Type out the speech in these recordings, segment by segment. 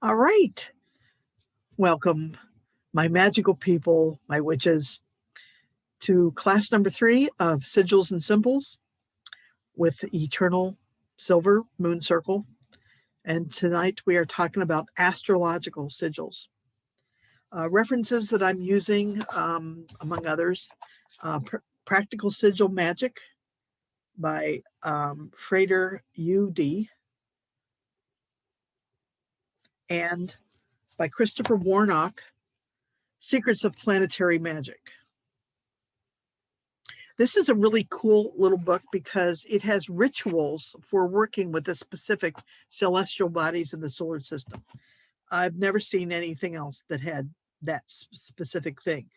All right. Welcome, my magical people, my witches, to class number 3 of Sigils and Symbols with Eternal Silver Moon Circle. And tonight we are talking about astrological sigils. References that I'm using, among others, Practical Sigil Magic by Frater U.D. and by Christopher Warnock, Secrets of Planetary Magic. This is a really cool little book because it has rituals for working with the specific celestial bodies in the solar system. I've never seen anything else that had that specific thing.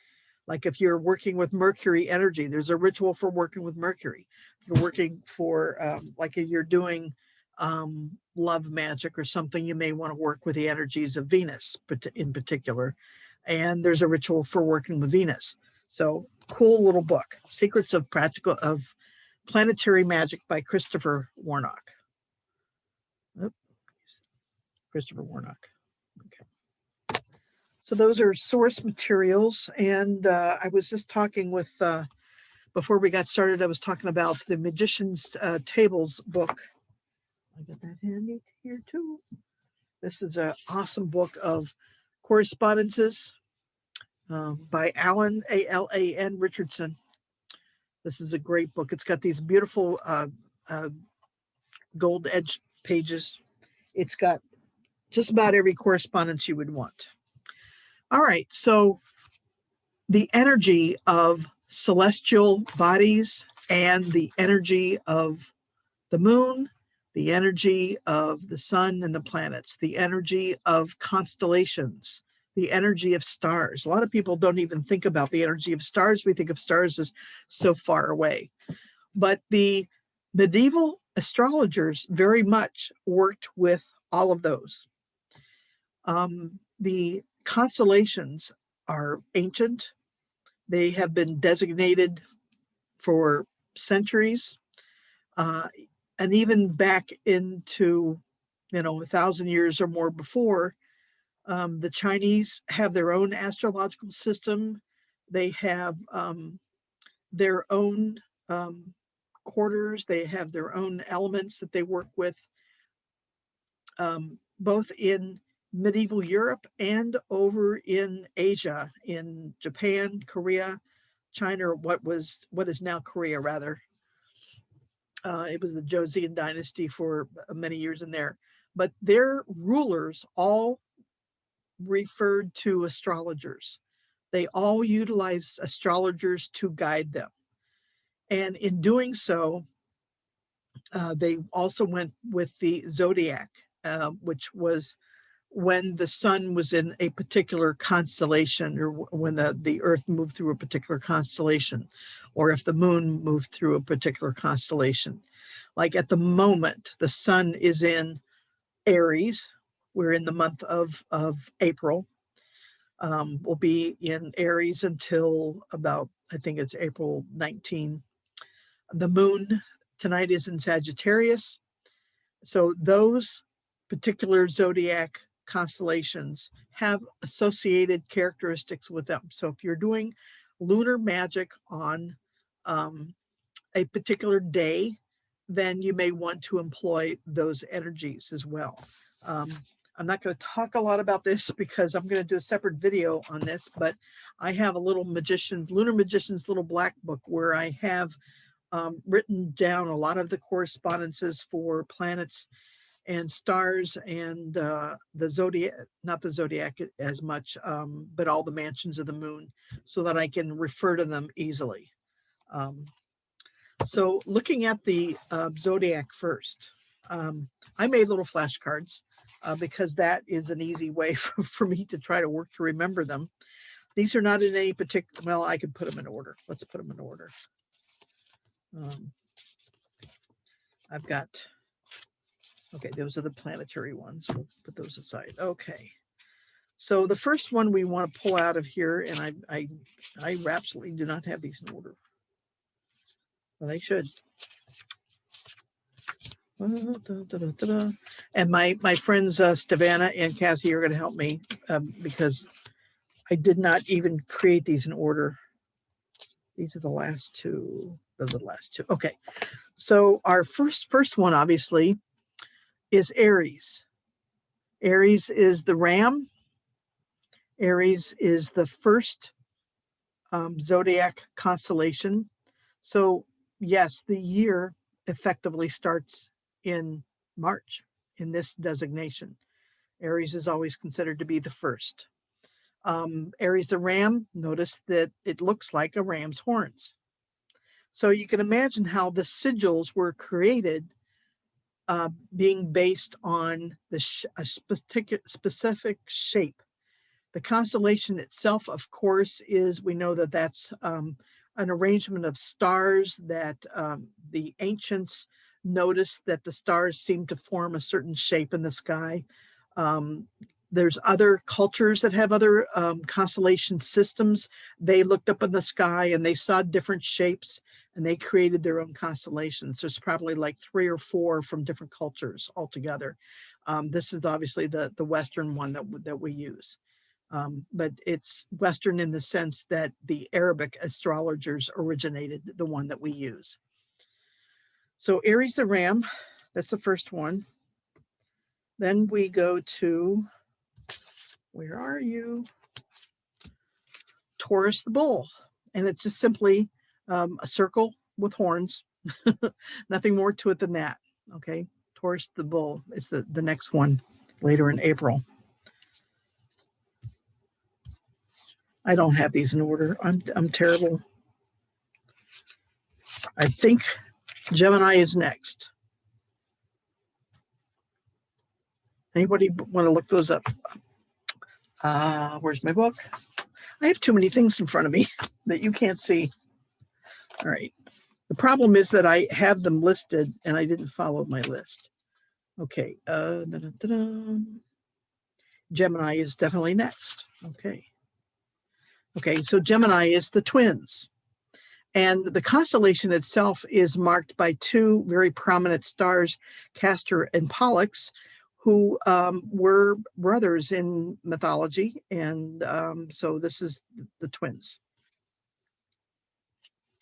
Like if you're working with Mercury energy, there's a ritual for working with Mercury. If you're working for, like if you're doing love magic or something, you may want to work with the energies of Venus in particular. And there's a ritual for working with Venus. So cool little book, Secrets of Planetary Magic by Christopher Warnock. Christopher Warnock. Okay. So those are source materials. And I was just talking with, before we got started, I was talking about the Magician's Tables book. I got that handy here too. This is an awesome book of correspondences by Alan, A-L-A-N Richardson. This is a great book. It's got these beautiful gold edged pages. It's got just about every correspondence you would want. All right, so the energy of celestial bodies and the energy of the moon, the energy of the sun and the planets, the energy of constellations, the energy of stars. A lot of people don't even think about the energy of stars. We think of stars as so far away. But the medieval astrologers very much worked with all of those. The constellations are ancient. They have been designated for centuries. And even back into, 1,000 years or more before, the Chinese have their own astrological system. They have their own quarters. They have their own elements that they work with, both in medieval Europe and over in Asia, in Japan, Korea, China, what is now Korea, rather. It was the Joseon dynasty for many years in there. But their rulers all referred to astrologers. They all utilized astrologers to guide them. And in doing so, they also went with the Zodiac, which was when the sun was in a particular constellation, or when the earth moved through a particular constellation, or if the moon moved through a particular constellation. Like at the moment, the sun is in Aries. We're in the month of April. We'll be in Aries until about, I think it's April 19. The moon tonight is in Sagittarius. So those particular zodiac constellations have associated characteristics with them. So if you're doing lunar magic on a particular day, then you may want to employ those energies as well. I'm not going to talk a lot about this because I'm going to do a separate video on this, but I have a little Lunar Magician's little black book where I have written down a lot of the correspondences for planets and stars and the zodiac, not the zodiac as much, but all the mansions of the moon, so that I can refer to them easily. So looking at the zodiac first, I made little flashcards because that is an easy way for me to try to work to remember them. These are not in any particular, well, I could put them in order. Let's put them in order. I've got, okay, those are the planetary ones. We'll put those aside. Okay. So the first one we want to pull out of here, and I absolutely do not have these in order. Well, they should. And my friends Stevana and Cassie are going to help me because I did not even create these in order. These are the last two. Those are the last two. Okay. So our first one, obviously, is Aries. Aries is the ram. Aries is the first zodiac constellation. So yes, the year effectively starts in March in this designation. Aries is always considered to be the first. Aries the ram, notice that it looks like a ram's horns. So you can imagine how the sigils were created, being based on a specific shape. The constellation itself, of course, we know that that's an arrangement of stars that the ancients noticed that the stars seem to form a certain shape in the sky. There's other cultures that have other constellation systems. They looked up in the sky and they saw different shapes and they created their own constellations. There's probably like 3 or 4 from different cultures altogether. This is obviously the Western one that we use. But it's Western in the sense that the Arabic astrologers originated the one that we use. So Aries the ram, that's the first one. Then we go to, where are you? Taurus the bull. And it's just simply a circle with horns. Nothing more to it than that. Okay. Taurus the bull is the next one later in April. I don't have these in order. I'm terrible. I think Gemini is next. Anybody want to look those up? Where's my book? I have too many things in front of me that you can't see. All right. The problem is that I have them listed and I didn't follow my list. Okay. Gemini is definitely next. Okay. Okay. So Gemini is the twins. And the constellation itself is marked by 2 very prominent stars, Castor and Pollux, who were brothers in mythology. And so this is the twins.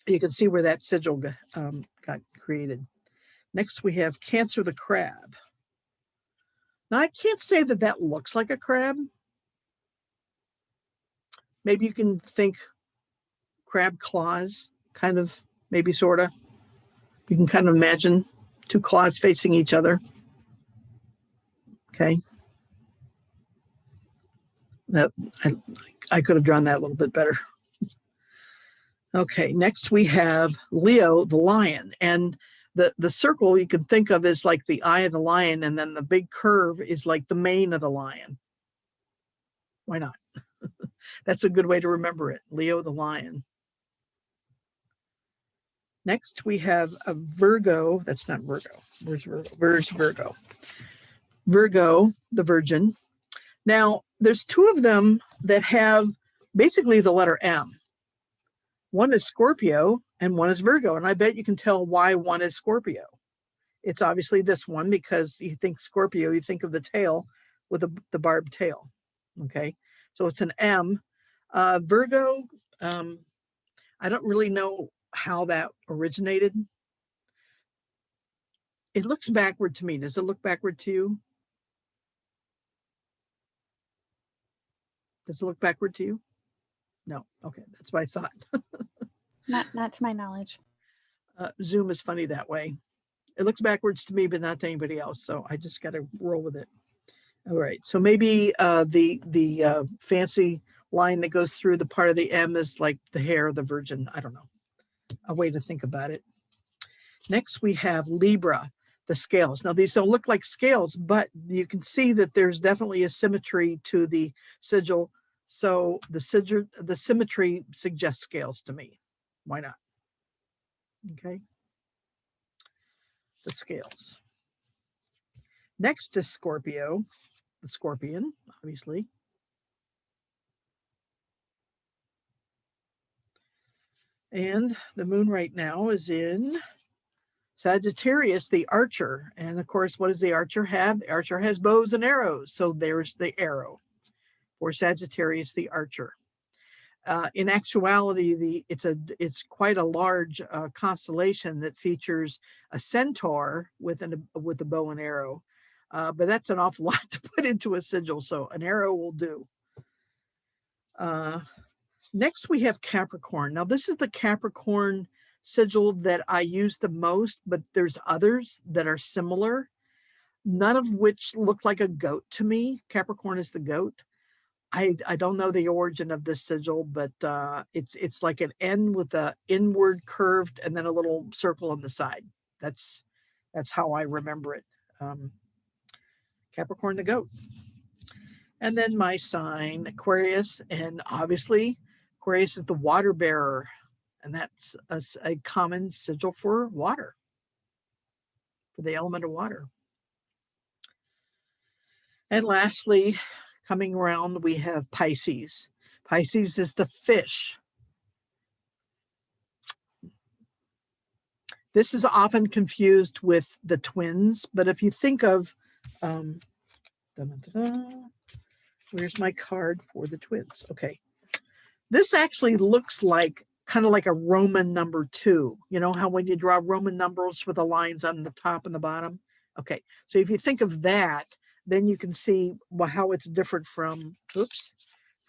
You can see where that sigil got created. Next, we have Cancer the crab. Now, I can't say that looks like a crab. Maybe you can think crab claws, kind of, maybe sort of. You can kind of imagine 2 claws facing each other. Okay. That I could have drawn that a little bit better. Okay, next we have Leo the lion, and the circle you can think of as like the eye of the lion, and then the big curve is like the mane of the lion. Why not? That's a good way to remember it. Leo the lion. Next we have a Virgo. That's not Virgo. Where's Virgo? Where's Virgo? Virgo, the Virgin. Now there's 2 of them that have basically the letter M. One is Scorpio and one is Virgo. And I bet you can tell why one is Scorpio. It's obviously this one because you think Scorpio, you think of the tail with the barbed tail. Okay. So it's an M. Virgo, I don't really know how that originated. It looks backward to me. Does it look backward to you? Does it look backward to you? No. Okay. That's what I thought. Not to my knowledge. Zoom is funny that way. It looks backwards to me, but not to anybody else. So I just got to roll with it. All right. So maybe the fancy line that goes through the part of the M is like the hair of the Virgin. I don't know. A way to think about it. Next, we have Libra, the scales. Now, these don't look like scales, but you can see that there's definitely a symmetry to the sigil. So the symmetry suggests scales to me. Why not? Okay. The scales. Next is Scorpio, the scorpion, obviously. And the moon right now is in Sagittarius, the archer. And of course, what does the archer have? The archer has bows and arrows. So there's the arrow for Sagittarius, the archer. In actuality, it's quite a large constellation that features a centaur with a bow and arrow, but that's an awful lot to put into a sigil. So an arrow will do. Next, we have Capricorn. Now, this is the Capricorn sigil that I use the most, but there's others that are similar, none of which look like a goat to me. Capricorn is the goat. I don't know the origin of this sigil, but it's like an N with a inward curved and then a little circle on the side. That's how I remember it. Capricorn the goat. And then my sign, Aquarius, and obviously Aquarius is the water bearer, and that's a common sigil for water, for the element of water. And lastly, coming around, we have Pisces. Pisces is the fish. This is often confused with the twins, but if you think of, where's my card for the twins? Okay. This actually looks like kind of like a Roman number 2. You know how when you draw Roman numbers with the lines on the top and the bottom? Okay. So if you think of that, then you can see how it's different from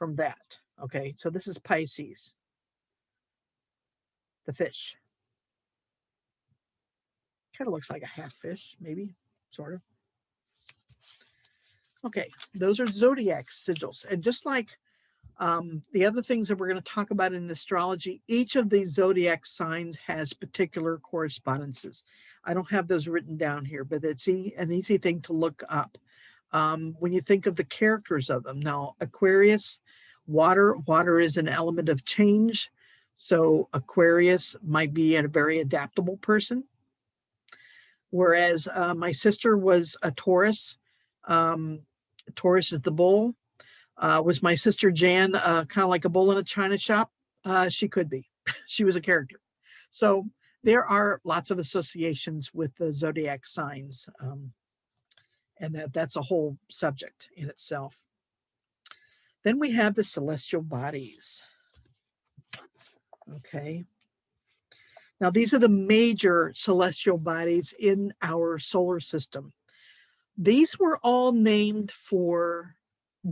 that. Okay. So this is Pisces, the fish. Kind of looks like a half fish, maybe, sort of. Okay. Those are zodiac sigils. And just like the other things that we're going to talk about in astrology, each of these zodiac signs has particular correspondences. I don't have those written down here, but it's an easy thing to look up. When you think of the characters of them. Now, Aquarius, water is an element of change. So Aquarius might be a very adaptable person. Whereas my sister was a Taurus. Taurus is the bull. Was my sister Jan kind of like a bull in a china shop? She could be. She was a character. So there are lots of associations with the zodiac signs. And that's a whole subject in itself. Then we have the celestial bodies. Okay. Now, these are the major celestial bodies in our solar system. These were all named for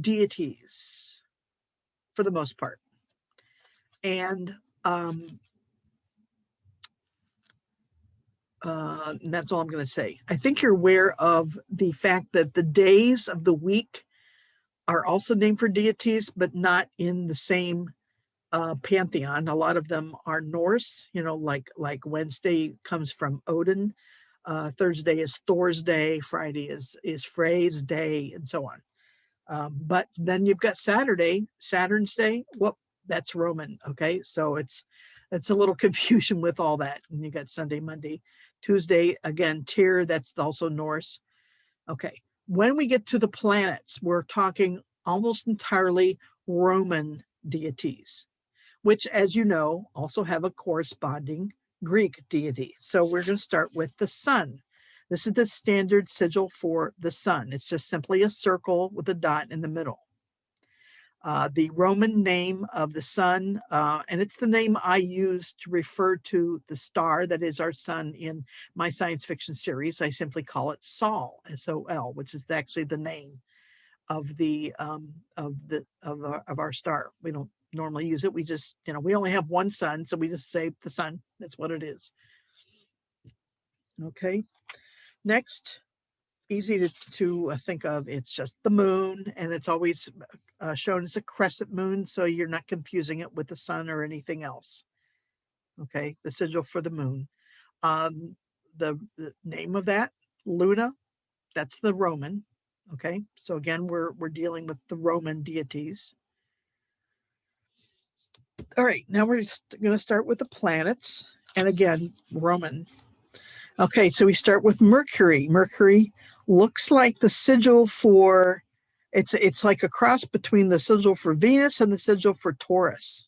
deities, for the most part. And that's all I'm going to say. I think you're aware of the fact that the days of the week are also named for deities, but not in the same pantheon. A lot of them are Norse, like Wednesday comes from Odin. Thursday is Thor's day. Friday is Frey's day, and so on. But then you've got Saturn's day. Well, that's Roman. Okay. So it's a little confusion with all that. And you got Sunday, Monday, Tuesday, again, Tyr, that's also Norse. Okay. When we get to the planets, we're talking almost entirely Roman deities, which, as you know, also have a corresponding Greek deity. So we're going to start with the sun. This is the standard sigil for the sun. It's just simply a circle with a dot in the middle. The Roman name of the sun, and it's the name I use to refer to the star that is our sun in my science fiction series. I simply call it Sol, S-O-L, which is actually the name of our star. We don't normally use it. We just, we only have one sun, so we just say the sun. That's what it is. Okay. Next, easy to think of. It's just the moon, and it's always shown as a crescent moon, so you're not confusing it with the sun or anything else. Okay, the sigil for the moon. The name of that, Luna, that's the Roman. Okay, so again, we're dealing with the Roman deities. All right, now we're going to start with the planets, and again, Roman. Okay, so we start with Mercury. Mercury looks like the sigil for, it's like a cross between the sigil for Venus and the sigil for Taurus,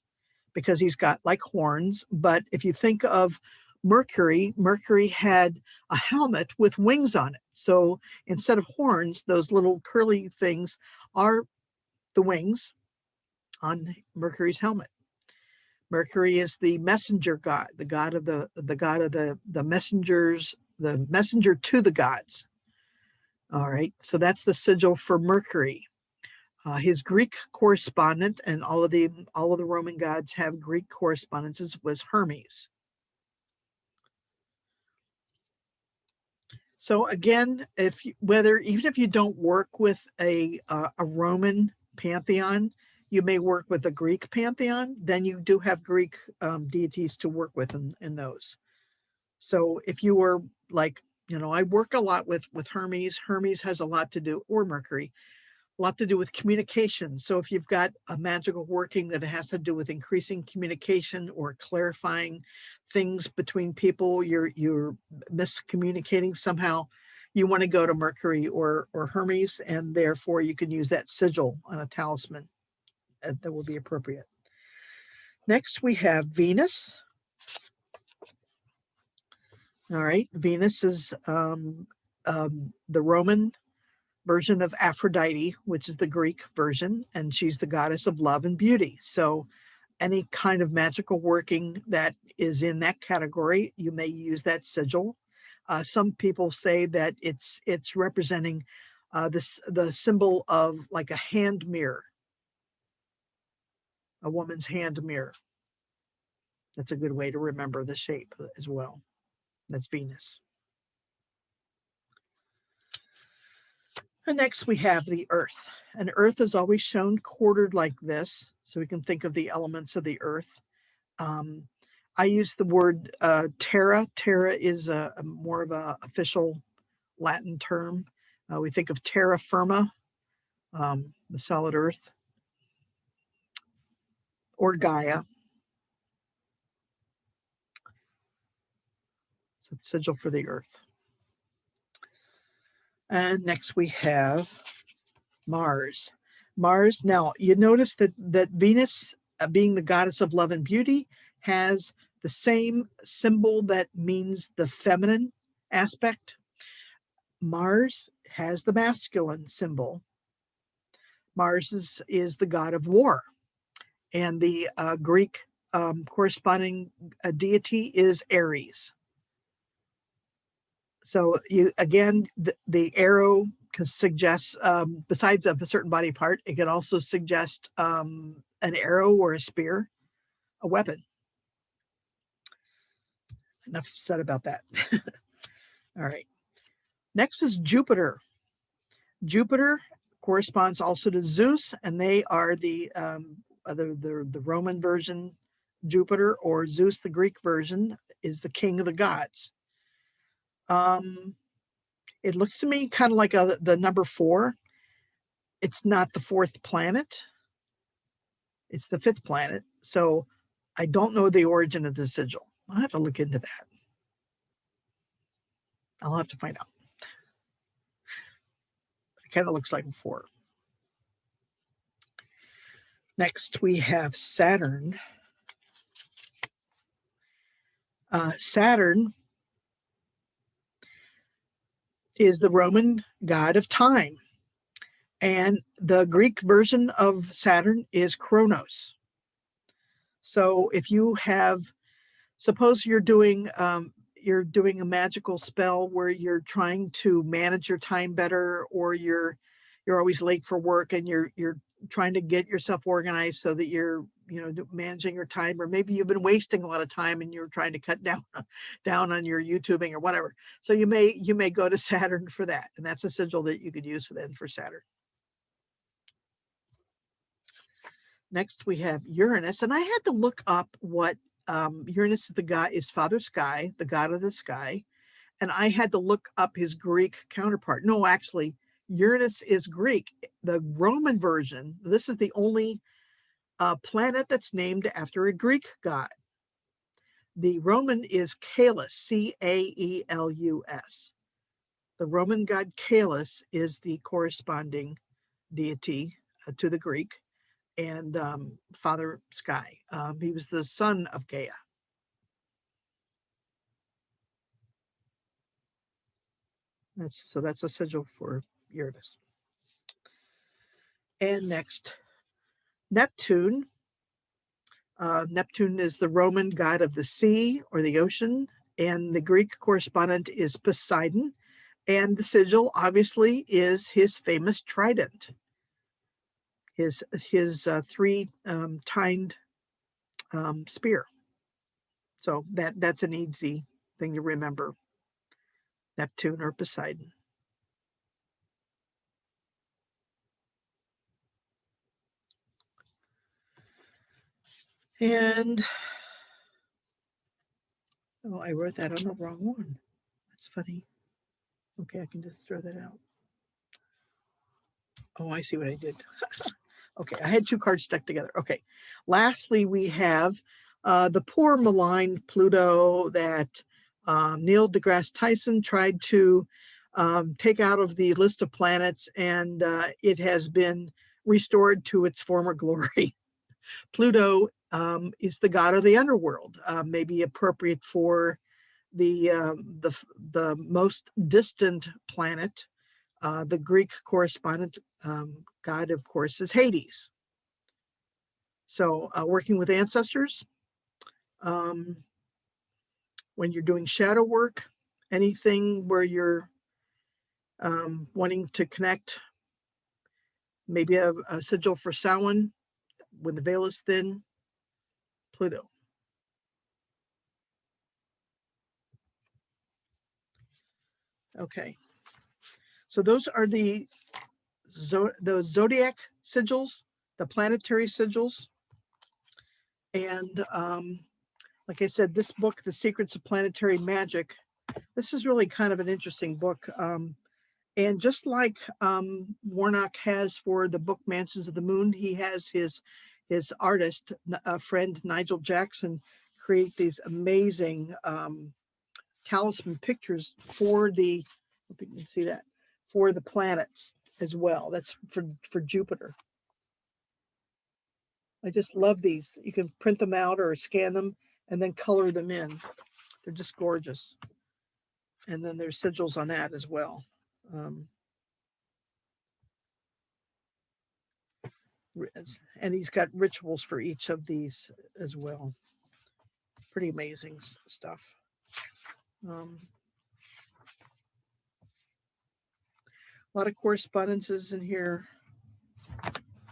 because he's got like horns. But if you think of Mercury had a helmet with wings on it. So instead of horns, those little curly things are the wings on Mercury's helmet. Mercury is the messenger god, the god of the messengers, the messenger to the gods. All right, so that's the sigil for Mercury. His Greek correspondent, and all of the Roman gods have Greek correspondences, was Hermes. So again, even if you don't work with a Roman pantheon, you may work with a Greek pantheon. Then you do have Greek deities to work with in those. So if you were like, I work a lot with Hermes. Hermes has a lot to do, or Mercury, a lot to do with communication. So if you've got a magical working that has to do with increasing communication or clarifying things between people, you're miscommunicating somehow, you want to go to Mercury or Hermes, and therefore you can use that sigil on a talisman that will be appropriate. Next, we have Venus. All right, Venus is the Roman version of Aphrodite, which is the Greek version, and she's the goddess of love and beauty. So any kind of magical working that is in that category, you may use that sigil. Some people say that it's representing the symbol of like a hand mirror, a woman's hand mirror. That's a good way to remember the shape as well. That's Venus. And next we have the earth. And earth is always shown quartered like this, so we can think of the elements of the earth. I use the word terra. Terra is a more of an official Latin term. We think of terra firma, the solid earth, or Gaia. So the sigil for the earth. And next we have Mars. Mars. Now you notice that Venus, being the goddess of love and beauty, has the same symbol that means the feminine aspect. Mars has the masculine symbol. Mars is the god of war, and the Greek corresponding deity is Ares. So the arrow can suggest, besides a certain body part, it can also suggest an arrow or a spear, a weapon. Enough said about that. All right. Next is Jupiter. Jupiter corresponds also to Zeus, and they are the Roman version. Jupiter, or Zeus, the Greek version, is the king of the gods. It looks to me kind of like the number 4. It's not the 4th planet. It's the 5th planet. So I don't know the origin of the sigil. I'll have to look into that. I'll have to find out. It kind of looks like a 4. Next, we have Saturn. Saturn is the Roman god of time. And the Greek version of Saturn is Kronos. So if you have, suppose you're doing a magical spell where you're trying to manage your time better, or you're always late for work and you're trying to get yourself organized so that you're managing your time, or maybe you've been wasting a lot of time and you're trying to cut down on your YouTubing or whatever. So you may go to Saturn for that, and that's a sigil that you could use for Saturn. Next, we have Uranus, and I had to look up what Uranus is Father Sky, the god of the sky, and I had to look up his Greek counterpart. No, actually, Uranus is Greek. The Roman version, this is the only planet that's named after a Greek god. The Roman is Caelus, Caelus. The Roman god Caelus is the corresponding deity to the Greek, and Father Sky. He was the son of Gaia. That's a sigil for Uranus. And next, Neptune. Neptune is the Roman god of the sea or the ocean, and the Greek correspondent is Poseidon. And the sigil, obviously, is his famous trident, his three-tined spear. So that's an easy thing to remember. Neptune or Poseidon. And oh, I wrote that on the wrong one. That's funny. Okay, I can just throw that out. Oh, I see what I did. Okay, I had two cards stuck together. Okay. Lastly, we have the poor maligned Pluto that Neil deGrasse Tyson tried to take out of the list of planets, and it has been restored to its former glory. Pluto is the god of the underworld, maybe appropriate for the most distant planet. The Greek correspondent god, of course, is Hades. So working with ancestors, when you're doing shadow work, anything where you're wanting to connect, maybe a sigil for Samhain when the veil is thin, Pluto. Okay, so those are the zodiac sigils, the planetary sigils. And like I said, this book, The Secrets of Planetary Magic, this is really kind of an interesting book. And just like Warnock has for the book Mansions of the Moon, he has his artist friend Nigel Jackson create these amazing talisman pictures for the, I hope you can see that, for the planets as well. That's for Jupiter. I just love these. You can print them out or scan them and then color them in. They're just gorgeous. And then there's sigils on that as well. And he's got rituals for each of these as well. Pretty amazing stuff. A lot of correspondences in here.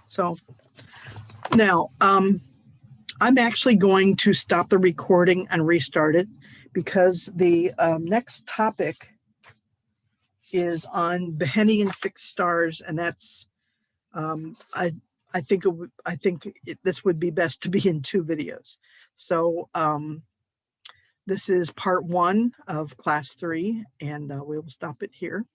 So now I'm actually going to stop the recording and restart it because the next topic is on Behenian fixed stars, and that's I think this would be best to be in two videos. So this is part 1 of class 3, and we will stop it here.